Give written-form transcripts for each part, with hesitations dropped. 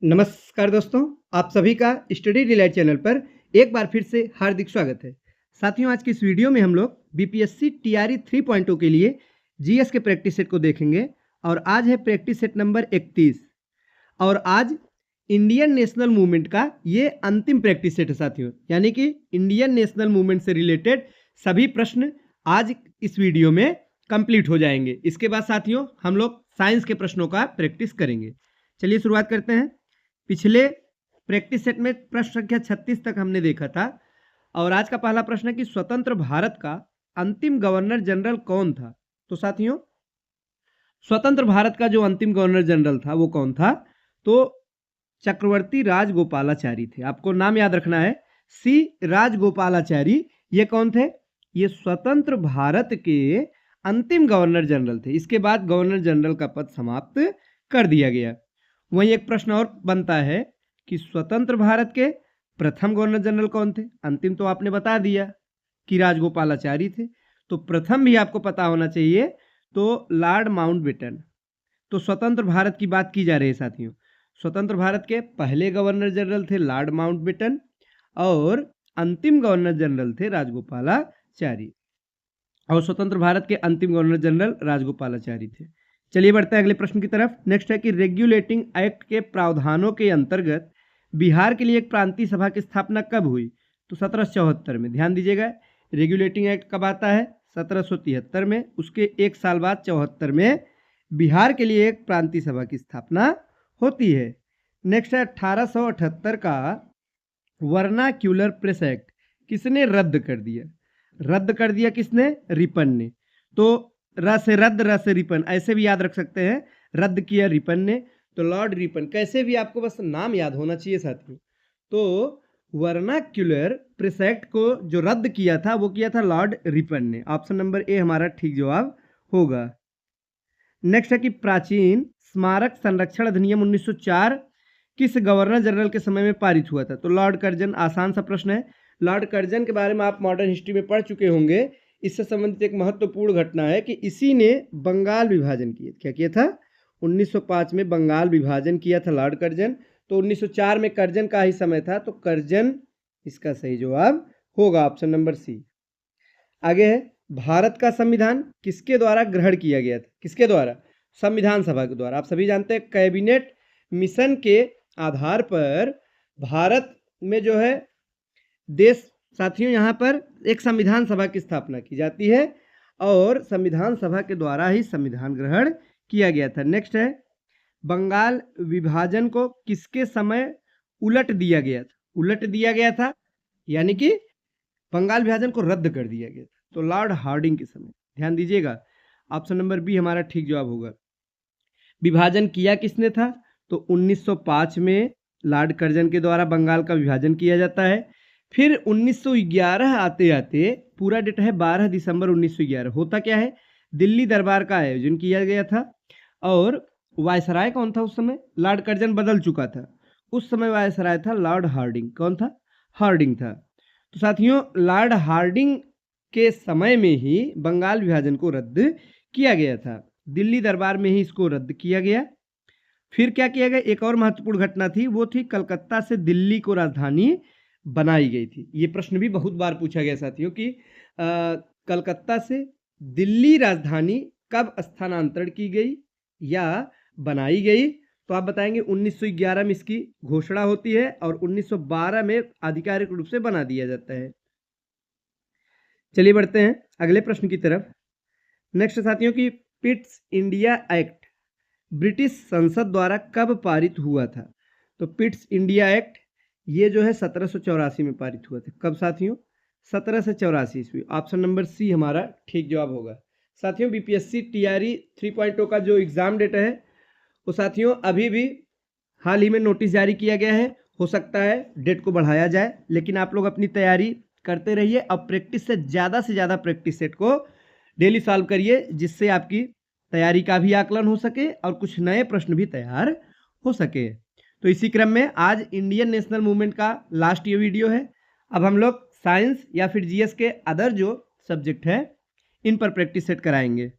नमस्कार दोस्तों, आप सभी का स्टडी डिलाइट चैनल पर एक बार फिर से हार्दिक स्वागत है। साथियों, आज की इस वीडियो में हम लोग बीपीएससी टीआरई 3.0 के लिए जीएस के प्रैक्टिस सेट को देखेंगे और आज है प्रैक्टिस सेट नंबर 31 और आज इंडियन नेशनल मूवमेंट का ये अंतिम प्रैक्टिस सेट है साथियों। यानी कि इंडियन नेशनल मूवमेंट से रिलेटेड सभी प्रश्न आज इस वीडियो में कंप्लीट हो जाएंगे। इसके बाद साथियों हम लोग साइंस के प्रश्नों का प्रैक्टिस करेंगे। चलिए शुरुआत करते हैं। पिछले प्रैक्टिस सेट में प्रश्न संख्या 36 तक हमने देखा था और आज का पहला प्रश्न है कि स्वतंत्र भारत का अंतिम गवर्नर जनरल कौन था। तो साथियों, स्वतंत्र भारत का जो अंतिम गवर्नर जनरल था वो कौन था? तो चक्रवर्ती राजगोपालाचारी थे। आपको नाम याद रखना है, सी राजगोपालाचारी। ये कौन थे? ये स्वतंत्र भारत के अंतिम गवर्नर जनरल थे। इसके बाद गवर्नर जनरल का पद समाप्त कर दिया गया। वहीं एक प्रश्न और बनता है कि स्वतंत्र भारत के प्रथम गवर्नर जनरल कौन थे? अंतिम तो आपने बता दिया कि राजगोपालाचारी थे, तो प्रथम भी आपको पता होना चाहिए, तो लॉर्ड माउंटबेटन। तो स्वतंत्र भारत की बात की जा रही है साथियों। स्वतंत्र भारत के पहले गवर्नर जनरल थे लॉर्ड माउंटबेटन और अंतिम गवर्नर जनरल थे राजगोपालाचारी। और स्वतंत्र भारत के अंतिम गवर्नर जनरल राजगोपालाचारी थे। चलिए बढ़ते हैं अगले प्रश्न की तरफ। नेक्स्ट है कि रेगुलेटिंग एक्ट के प्रावधानों के अंतर्गत बिहार के लिए एक प्रांतीय सभा की स्थापना कब हुई? तो 1774 में। ध्यान दीजिएगा, रेगुलेटिंग एक्ट कब आता है? 1773 में। उसके एक साल बाद 74 में बिहार के लिए एक प्रांतीय सभा की स्थापना होती है। नेक्स्ट है 1878 का वर्नाक्यूलर प्रेस एक्ट किसने रद्द कर दिया? रद्द कर दिया किसने? रिपन ने। तो र से रद्द, र से रिपन, ऐसे भी याद रख सकते हैं। रद्द किया रिपन ने, तो लॉर्ड रिपन। कैसे भी आपको बस नाम याद होना चाहिए साथियों। तो वर्नाक्यूलर प्रेस एक्ट को जो रद्द किया था वो किया था लॉर्ड रिपन ने। ऑप्शन नंबर ए हमारा ठीक जवाब होगा। नेक्स्ट है कि प्राचीन स्मारक संरक्षण अधिनियम 1904 किस गवर्नर जनरल के समय में पारित हुआ था? तो लॉर्ड कर्जन। आसान सा प्रश्न है। लॉर्ड कर्जन के बारे में आप मॉडर्न हिस्ट्री में पढ़ चुके होंगे। इससे संबंधित एक महत्वपूर्ण घटना है कि इसी ने बंगाल विभाजन किया। क्या किया था? 1905 में बंगाल विभाजन किया था लॉर्ड कर्जन। तो 1904 में कर्जन का ही समय था, तो कर्जन इसका सही जवाब होगा, ऑप्शन नंबर सी। आगे है, भारत का संविधान किसके द्वारा ग्रहण किया गया था? किसके द्वारा? संविधान सभा के द्वारा। आप सभी जानते हैं कैबिनेट मिशन के आधार पर भारत में जो है देश, साथियों यहाँ पर एक संविधान सभा की स्थापना की जाती है और संविधान सभा के द्वारा ही संविधान ग्रहण किया गया था। नेक्स्ट है, बंगाल विभाजन को किसके समय उलट दिया गया था? उलट दिया गया था यानी कि बंगाल विभाजन को रद्द कर दिया गया था, तो लॉर्ड हार्डिंग के समय। ध्यान दीजिएगा, ऑप्शन नंबर बी हमारा ठीक जवाब होगा। विभाजन किया किसने था? तो 1905 में लॉर्ड कर्जन के द्वारा बंगाल का विभाजन किया जाता है। फिर 1911 आते आते, पूरा डेट है 12 दिसंबर 1911। होता क्या है, दिल्ली दरबार का आयोजन किया गया था और वायसराय कौन था उस समय? लॉर्ड कर्जन बदल चुका था, उस समय वायसराय था लॉर्ड हार्डिंग। कौन था? हार्डिंग था। तो साथियों, लॉर्ड हार्डिंग के समय में ही बंगाल विभाजन को रद्द किया गया था। दिल्ली दरबार में ही इसको रद्द किया गया। फिर क्या किया गया? एक और महत्वपूर्ण घटना थी, वो थी कलकत्ता से दिल्ली को राजधानी बनाई गई थी। ये प्रश्न भी बहुत बार पूछा गया साथियों कि कलकत्ता से दिल्ली राजधानी कब स्थानांतरण की गई या बनाई गई? तो आप बताएंगे 1911 में इसकी घोषणा होती है और 1912 में आधिकारिक रूप से बना दिया जाता है। चलिए बढ़ते हैं अगले प्रश्न की तरफ। नेक्स्ट साथियों की पिट्स इंडिया एक्ट ब्रिटिश संसद द्वारा कब पारित हुआ था? तो पिट्स इंडिया एक्ट ये जो है 1784 में पारित हुआ था। कब साथियों? 1784 ईस्वी। ऑप्शन नंबर सी हमारा ठीक जवाब होगा। साथियों, बीपीएससी टीआरई 3.0 का जो एग्जाम डेट है वो साथियों अभी भी हाल ही में नोटिस जारी किया गया है। हो सकता है डेट को बढ़ाया जाए, लेकिन आप लोग अपनी तैयारी करते रहिए। अब प्रैक्टिस से ज़्यादा प्रैक्टिस सेट को डेली सॉल्व करिए, जिससे आपकी तैयारी का भी आकलन हो सके और कुछ नए प्रश्न भी तैयार हो सके। तो इसी क्रम में आज इंडियन नेशनल मूवमेंट का लास्ट ये वीडियो है। अब हम लोग साइंस या फिर जीएस के अदर जो सब्जेक्ट है इन पर प्रैक्टिस सेट कराएंगे।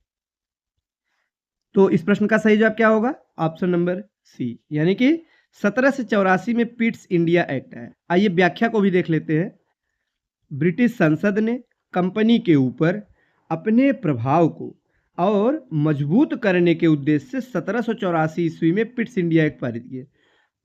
तो इस प्रश्न का सही जवाब क्या होगा? ऑप्शन नंबर सी, यानी कि 1784 में पिट्स इंडिया एक्ट आया। आइए व्याख्या को भी देख लेते हैं। ब्रिटिश संसद ने कंपनी के ऊपर अपने प्रभाव को और मजबूत करने के उद्देश्य से 1784 ईस्वी में पिट्स इंडिया एक्ट पारित किया।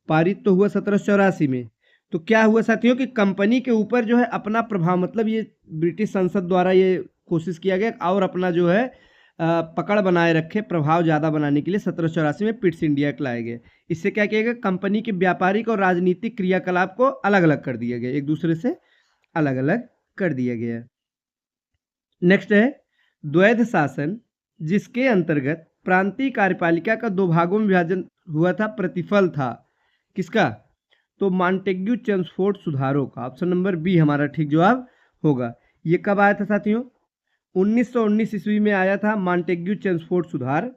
पारित तो हुआ 1784 में, तो क्या हुआ साथियों कि कंपनी के ऊपर जो है अपना प्रभाव, मतलब ये ब्रिटिश संसद द्वारा ये कोशिश किया गया और अपना जो है पकड़ बनाए रखे, प्रभाव ज़्यादा बनाने के लिए 1784 में पिट्स इंडिया एक्ट लाया गया। इससे क्या किया गया, कंपनी के व्यापारिक और राजनीतिक क्रियाकलाप को अलग अलग कर दिया गया, एक दूसरे से अलग अलग कर दिया गया। नेक्स्ट है द्वैध शासन, जिसके अंतर्गत प्रांतीय कार्यपालिका का 2 भागों में विभाजन हुआ था। प्रतिफल था किसका, तो मॉन्टेग्यू चेम्सफोर्ड सुधारों का। ऑप्शन नंबर बी हमारा ठीक जवाब होगा। ये कब आया था साथियों, 1919 ईस्वी में आया था मॉन्टेग्यू चेम्सफोर्ड सुधार।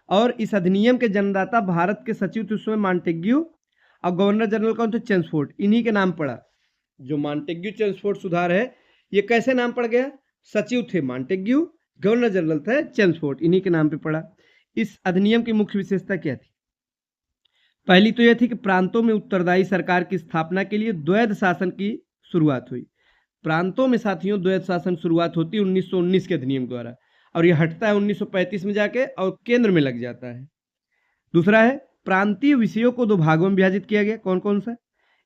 और इस अधिनियम के जन्मदाता भारत के सचिव थे उस समय मॉन्टेग्यू, और गवर्नर जनरल कौन थे, चेम्सफोर्ड। इन्हीं के नाम पड़ा। जो मॉन्टेग्यू चेम्सफोर्ड सुधार है ये कैसे नाम पड़ गया, सचिव थे मॉन्टेग्यू, गवर्नर जनरल थे चेम्सफोर्ड, इन्हीं के नाम पे पड़ा। इस अधिनियम की मुख्य विशेषता क्या थी, पहली तो यह थी कि प्रांतों में उत्तरदायी सरकार की स्थापना के लिए द्वैध शासन की शुरुआत हुई। प्रांतों में साथियों द्वैध शासन शुरुआत होती है 1919 के अधिनियम द्वारा, और यह हटता है 1935 में जाके और केंद्र में लग जाता है। दूसरा है प्रांतीय विषयों को 2 भागों में विभाजित किया गया। कौन कौन सा,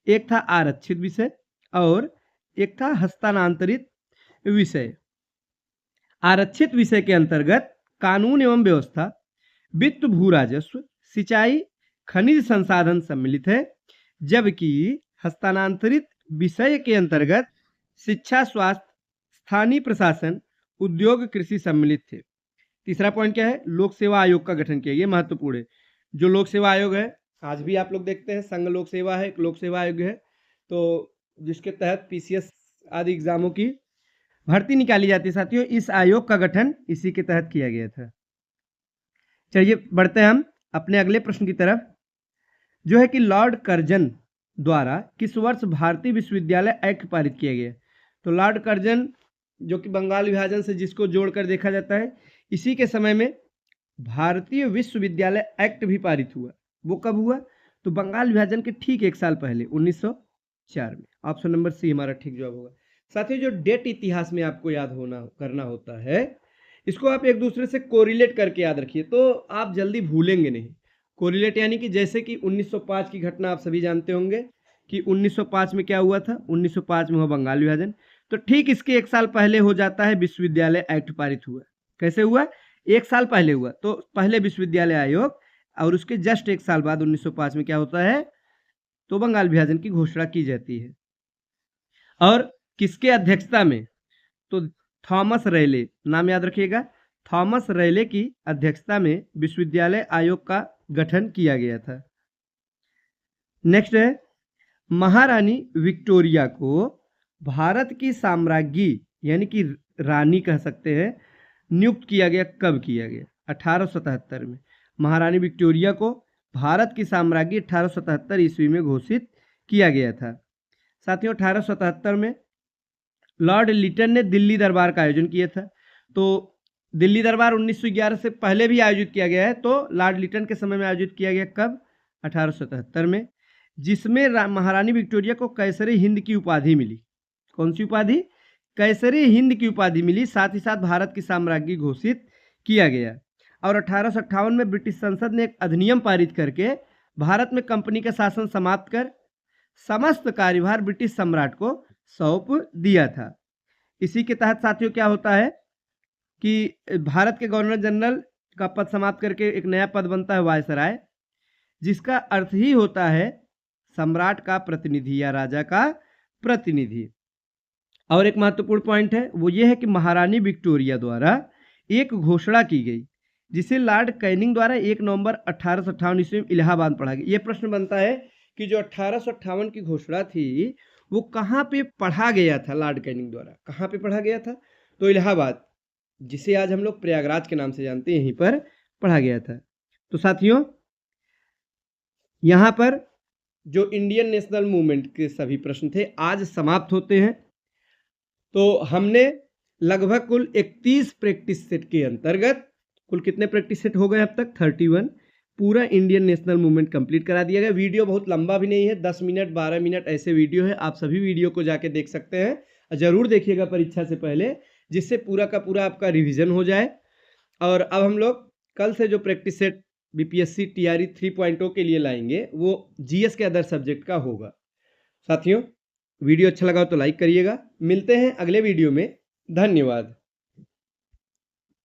एक था आरक्षित विषय और एक था हस्तांतरित विषय। आरक्षित विषय के अंतर्गत कानून एवं व्यवस्था, वित्त, भू राजस्व, सिंचाई, खनिज संसाधन सम्मिलित है, जबकि हस्तांतरित विषय के अंतर्गत शिक्षा, स्वास्थ्य, स्थानीय प्रशासन, उद्योग, कृषि सम्मिलित थे। तीसरा पॉइंट क्या है, लोक सेवा आयोग का गठन किया। ये महत्वपूर्ण है। जो लोक सेवा आयोग है आज भी आप लोग देखते हैं, संघ लोक सेवा है, एक लोक सेवा आयोग है, तो जिसके तहत पीसीएस आदि एग्जामों की भर्ती निकाली जाती है साथियों। इस आयोग का गठन इसी के तहत किया गया था। चलिए बढ़ते हैं हम अपने अगले प्रश्न की तरफ, जो है कि लॉर्ड कर्जन द्वारा किस वर्ष भारतीय विश्वविद्यालय एक्ट पारित किया गया। तो लॉर्ड कर्जन जो कि बंगाल विभाजन से जिसको जोड़कर देखा जाता है, इसी के समय में भारतीय विश्वविद्यालय एक्ट भी पारित हुआ। वो कब हुआ, तो बंगाल विभाजन के ठीक 1 साल पहले 1904 में। ऑप्शन नंबर सी हमारा ठीक जवाब होगा। साथियों जो डेट इतिहास में आपको याद करना होता है, इसको आप एक दूसरे से कोरिलेट करके याद रखिए, तो आप जल्दी भूलेंगे नहीं। कोरिलेट यानी कि जैसे कि 1905 की घटना आप सभी जानते होंगे कि 1905 में क्या हुआ था, 1905 में हुआ बंगाल विभाजन, तो ठीक इसके 1 साल पहले हो जाता है विश्वविद्यालय एक्ट पारित हुआ। कैसे हुआ, 1 साल पहले हुआ, तो पहले विश्वविद्यालय आयोग और उसके जस्ट 1 साल बाद 1905 में क्या होता है, तो बंगाल विभाजन की घोषणा की जाती है। और किसके अध्यक्षता में, तो थॉमस रेले, नाम याद रखिएगा, थॉमस रेले की अध्यक्षता में विश्वविद्यालय आयोग का गठन किया गया था। नेक्स्ट है महारानी विक्टोरिया को भारत की साम्राज्ञी यानी कि रानी कह सकते हैं नियुक्त किया गया। कब किया गया, 1877 में। महारानी विक्टोरिया को भारत की साम्राज्ञी 1877 ईस्वी में घोषित किया गया था। साथियों 1877 में लॉर्ड लिटन ने दिल्ली दरबार का आयोजन किया था। तो दिल्ली दरबार 1911 से पहले भी आयोजित किया गया है, तो लॉर्ड लिटन के समय में आयोजित किया गया। कब, 1877 में, जिसमें महारानी विक्टोरिया को कैसरे हिंद की उपाधि मिली। कौन सी उपाधि, कैसरे हिंद की उपाधि मिली। साथ ही साथ भारत की साम्राज्ञी घोषित किया गया। और 1858 में ब्रिटिश संसद ने एक अधिनियम पारित करके भारत में कंपनी का शासन समाप्त कर समस्त कार्यभार ब्रिटिश सम्राट को सौंप दिया था। इसी के तहत साथियों क्या होता है कि भारत के गवर्नर जनरल का पद समाप्त करके एक नया पद बनता है वायसराय, जिसका अर्थ ही होता है सम्राट का प्रतिनिधि या राजा का प्रतिनिधि। और एक महत्वपूर्ण पॉइंट है वो ये है कि महारानी विक्टोरिया द्वारा एक घोषणा की गई, जिसे लॉर्ड कैनिंग द्वारा 1 नवंबर 1858 ईस्वी में इलाहाबाद पढ़ा गया। ये प्रश्न बनता है कि जो 1858 की घोषणा थी वो कहाँ पे पढ़ा गया था, लॉर्ड कैनिंग द्वारा कहाँ पे पढ़ा गया था, तो इलाहाबाद, जिसे आज हम लोग प्रयागराज के नाम से जानते हैं, यहीं पर पढ़ा गया था। तो साथियों यहाँ पर जो इंडियन नेशनल मूवमेंट के सभी प्रश्न थे आज समाप्त होते हैं। तो हमने लगभग कुल 31 प्रैक्टिस सेट के अंतर्गत कुल कितने प्रैक्टिस सेट हो गए अब तक, 31 पूरा इंडियन नेशनल मूवमेंट कंप्लीट करा दिया गया। वीडियो बहुत लंबा भी नहीं है, 10 मिनट 12 मिनट ऐसे वीडियो है। आप सभी वीडियो को जाके देख सकते हैं, ज़रूर देखिएगा परीक्षा से पहले, जिससे पूरा का पूरा आपका रिवीजन हो जाए। और अब हम लोग कल से जो प्रैक्टिस सेट बीपीएससी टीआरई 3.0 के लिए लाएंगे वो जीएस के अदर सब्जेक्ट का होगा। साथियों, वीडियो अच्छा लगा हो तो लाइक करिएगा। मिलते हैं अगले वीडियो में। धन्यवाद।